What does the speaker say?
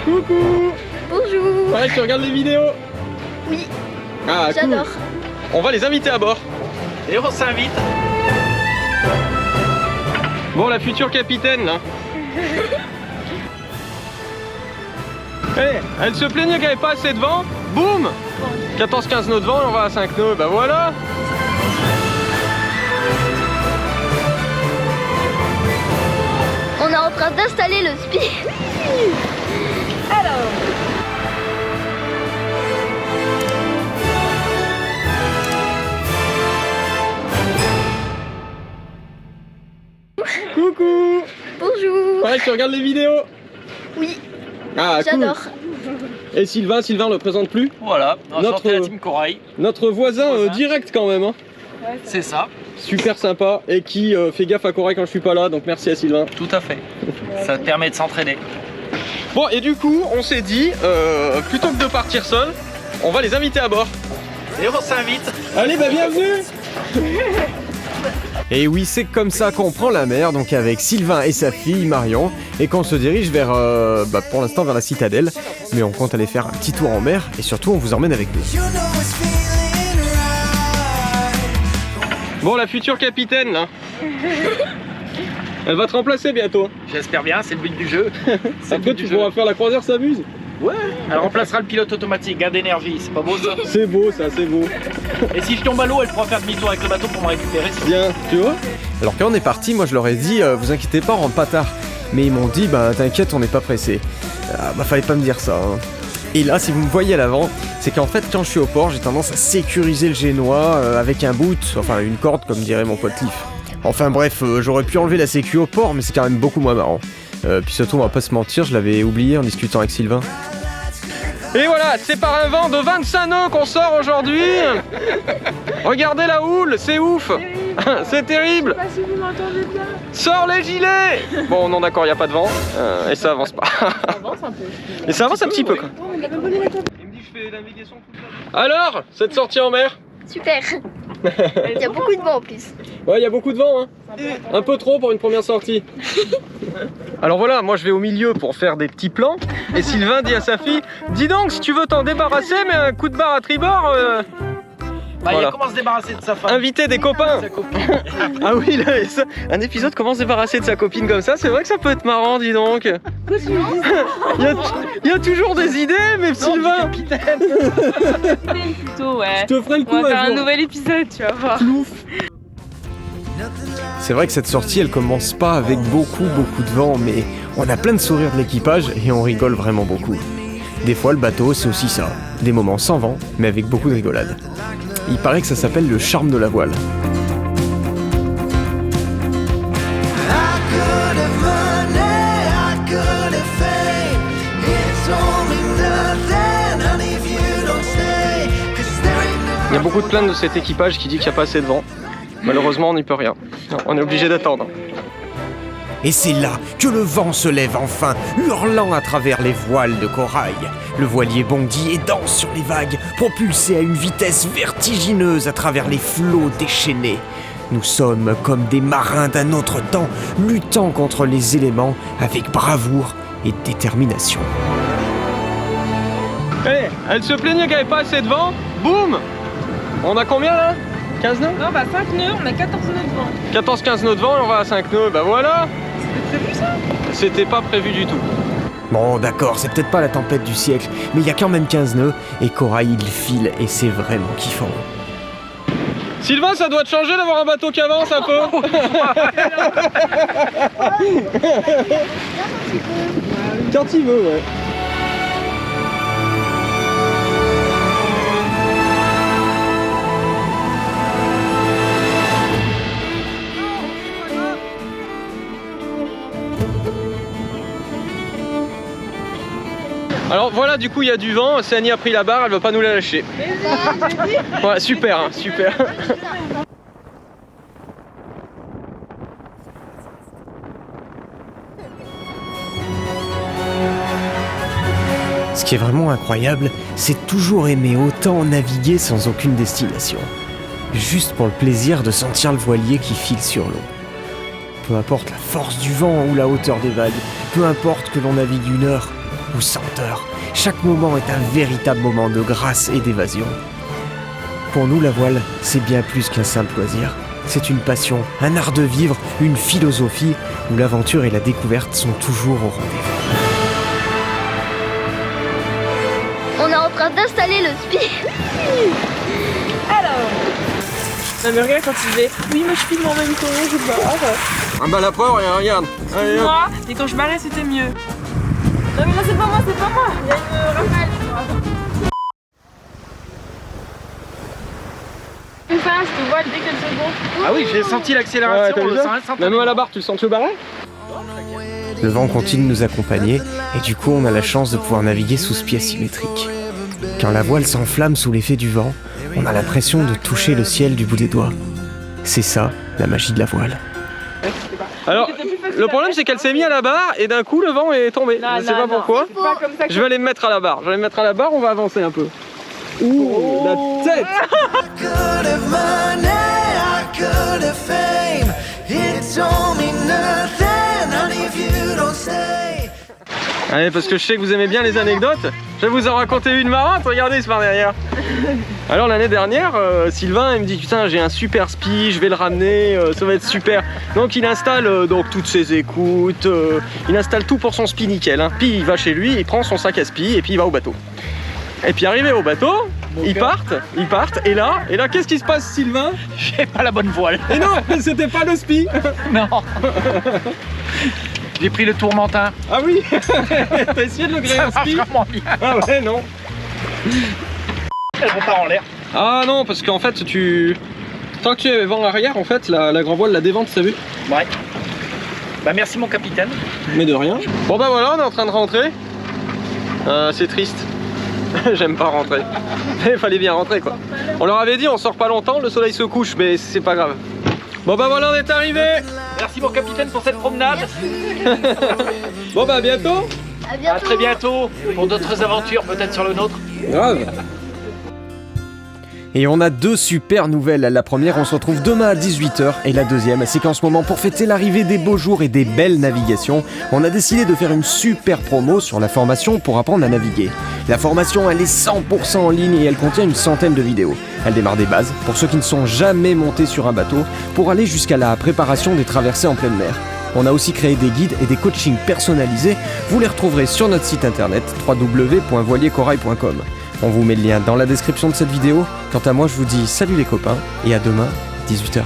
Coucou. Bonjour. Ouais, tu regardes les vidéos? Oui, Ah, j'adore. cool. On va les inviter à bord. Et on s'invite. Bon, la future capitaine, là. Elle se plaignait qu'il n'y avait pas assez de vent. Boum, 14-15 nœuds de vent et on va à 5 nœuds. Bah voilà. On est en train d'installer le spi. Alors. Coucou. Bonjour. Ouais, tu regardes les vidéos? Oui, Ah, cool. j'adore. Et Sylvain on le présente plus? Voilà, enchanté la team Corail. Notre voisin direct quand même, hein. C'est ça, Super sympa et qui fait gaffe à Corail quand je suis pas là, donc merci à Sylvain. tout à fait. Ça te permet de s'entraider. Bon, et du coup, on s'est dit, plutôt que de partir seul, on va les inviter à bord. Et on s'invite. Allez, bah bienvenue. Et oui, c'est comme ça qu'on prend la mer, donc avec Sylvain et sa fille Marion, et qu'on se dirige vers, pour l'instant vers la citadelle, mais on compte aller faire un petit tour en mer, et surtout on vous emmène avec nous. Bon, la future capitaine, là. Elle va te remplacer bientôt. J'espère bien, c'est le but du jeu. Après, tu pourras faire la croisière s'amuse. Ouais, elle remplacera le pilote automatique, gain d'énergie, c'est pas beau ça? C'est beau, ça, c'est beau. Et si je tombe à l'eau, elle pourra faire demi-tour avec le bateau pour me récupérer. Bien, tu vois? Alors quand on est parti, moi je leur ai dit, vous inquiétez pas, on rentre pas tard. Mais ils m'ont dit, bah t'inquiète, on n'est pas pressé. Fallait pas me dire ça, hein. Et là, si vous me voyez à l'avant, c'est qu'en fait, quand je suis au port, j'ai tendance à sécuriser le génois avec un boot, enfin une corde, comme dirait mon pote Cliff. Enfin bref, j'aurais pu enlever la sécu au port, mais c'est quand même beaucoup moins marrant. Puis surtout, on va pas se mentir, je l'avais oublié en discutant avec Sylvain. Et voilà, c'est par un vent de 25 nœuds qu'on sort aujourd'hui. Regardez la houle, c'est ouf. C'est terrible. Je sais pas si vous m'entendez bien. Sors les gilets. Bon, non d'accord, il n'y a pas de vent. Et ça avance pas. Ça avance un peu. Et ça avance un petit peu quoi. Il me dit je fais navigation toute la nuit. Alors, cette sortie en mer? Super. Il y a beaucoup de vent en plus. Ouais, il y a beaucoup de vent, hein. Un peu trop pour une première sortie. Alors voilà, moi je vais au milieu pour faire des petits plans. Et Sylvain dit à sa fille, dis donc, si tu veux t'en débarrasser, mets un coup de barre à tribord. Bah, Voilà. il commence à se débarrasser de sa femme. Inviter des copains. Sa copine. Ah oui, là, un épisode comment se débarrasser de sa copine comme ça, c'est vrai que ça peut être marrant, dis donc. Il y a toujours des idées, mais Sylvain. Plutôt, ouais. Je te ferai le coup On va faire un un jour. nouvel épisode, tu vas voir. C'est vrai que cette sortie, elle commence pas avec beaucoup de vent, mais on a plein de sourires de l'équipage et on rigole vraiment beaucoup. Des fois, le bateau, c'est aussi ça. Des moments sans vent, mais avec beaucoup de rigolade. Il paraît que ça s'appelle le charme de la voile. Il y a beaucoup de plaintes de cet équipage qui dit qu'il n'y a pas assez de vent. Malheureusement, on n'y peut rien. On est obligé d'attendre. Et c'est là que le vent se lève enfin, hurlant à travers les voiles de corail. Le voilier bondit et danse sur les vagues, propulsé à une vitesse vertigineuse à travers les flots déchaînés. Nous sommes comme des marins d'un autre temps, luttant contre les éléments avec bravoure et détermination. Elle se plaignait qu'il n'y avait pas assez de vent. Boum. On a combien là? 15 nœuds? Non, bah 5 nœuds, on a 14 nœuds de vent. 14-15 nœuds de vent et on va à 5 nœuds. Bah voilà. C'était prévu ça? C'était pas prévu du tout. Bon d'accord, c'est peut-être pas la tempête du siècle, mais il y a quand même 15 nœuds, et corail il file, et c'est vraiment kiffant. Sylvain, ça doit te changer d'avoir un bateau qui avance un peu. Quand il veut, ouais. Alors voilà, du coup il y a du vent, Sani a pris la barre, elle veut pas nous la lâcher. Ouais, super, hein, super. Ce qui est vraiment incroyable, c'est toujours aimer autant naviguer sans aucune destination. Juste pour le plaisir de sentir le voilier qui file sur l'eau. Peu importe la force du vent ou la hauteur des vagues, peu importe que l'on navigue 1 heure, ou senteur. Chaque moment est un véritable moment de grâce et d'évasion. Pour nous, la voile, c'est bien plus qu'un simple loisir. C'est une passion, un art de vivre, une philosophie où l'aventure et la découverte sont toujours au rendez-vous. On est en train d'installer le spi. Alors. Non mais regarde quand il disait oui moi je filme en même temps, je barre. Ah bah la preuve, regarde. Allez, hop. Moi, et quand je barrais c'était mieux. Non mais là c'est pas moi, c'est pas moi. Il y a une rafale. C'est ça, je te vois dès quelques secondes. Ah oui, j'ai senti Ouais, l'accélération, t'as on vu le ça sent instantanément. Même à la barre, tu le sens au barret? Le vent continue de nous accompagner et du coup on a la chance de pouvoir naviguer sous ce pied symétrique. Quand la voile s'enflamme sous l'effet du vent, on a l'impression de toucher le ciel du bout des doigts. C'est ça, la magie de la voile. Alors, le problème c'est qu'elle s'est mise à la barre et d'un coup le vent est tombé. Je sais pas pourquoi. C'est pas comme ça que Je vais aller me mettre à la barre. Je vais aller me mettre à la barre, on va avancer un peu. Ouh, la tête! Could have money, I could have fame. It told me nothing, honey, if you don't say. Allez, parce que je sais que vous aimez bien les anecdotes, je vais vous en raconter une marrante, regardez, il se par derrière. Alors l'année dernière, Sylvain il me dit putain j'ai un super spi, je vais le ramener, ça va être super. Donc il installe donc toutes ses écoutes, il installe tout pour son spi nickel. Hein. Puis il va chez lui, il prend son sac à spi et puis il va au bateau. Et puis arrivé au bateau, ils partent, et là qu'est-ce qui se passe Sylvain? J'ai pas la bonne voile. Et non, c'était pas le spi. Non. J'ai pris le tourmentin. Ah oui. T'as essayé de le gréer Ça un marche spi? vraiment bien. Ah ouais non. Elle repart en l'air. Ah non, parce qu'en fait, tant que tu es vent arrière, en fait, la grand voile la dévente, t'as vu? Ouais. Bah merci mon capitaine. Mais de rien. Bon bah voilà, on est en train de rentrer. C'est triste. J'aime pas rentrer. Mais il fallait bien rentrer quoi. On leur avait dit, on sort pas longtemps, le soleil se couche, mais c'est pas grave. Bon bah voilà, on est arrivé. Merci mon capitaine pour cette promenade. Bon bah à bientôt. À bientôt. À très bientôt pour d'autres aventures, peut-être sur le nôtre. Grave. Et on a deux super nouvelles. La première, on se retrouve demain à 18h. Et la deuxième, c'est qu'en ce moment, pour fêter l'arrivée des beaux jours et des belles navigations, on a décidé de faire une super promo sur la formation pour apprendre à naviguer. La formation, elle est 100% en ligne et elle contient une centaine de vidéos. Elle démarre des bases, pour ceux qui ne sont jamais montés sur un bateau, pour aller jusqu'à la préparation des traversées en pleine mer. On a aussi créé des guides et des coachings personnalisés. Vous les retrouverez sur notre site internet www.voiliercorail.com. On vous met le lien dans la description de cette vidéo. Quant à moi, je vous dis salut les copains et à demain, 18h.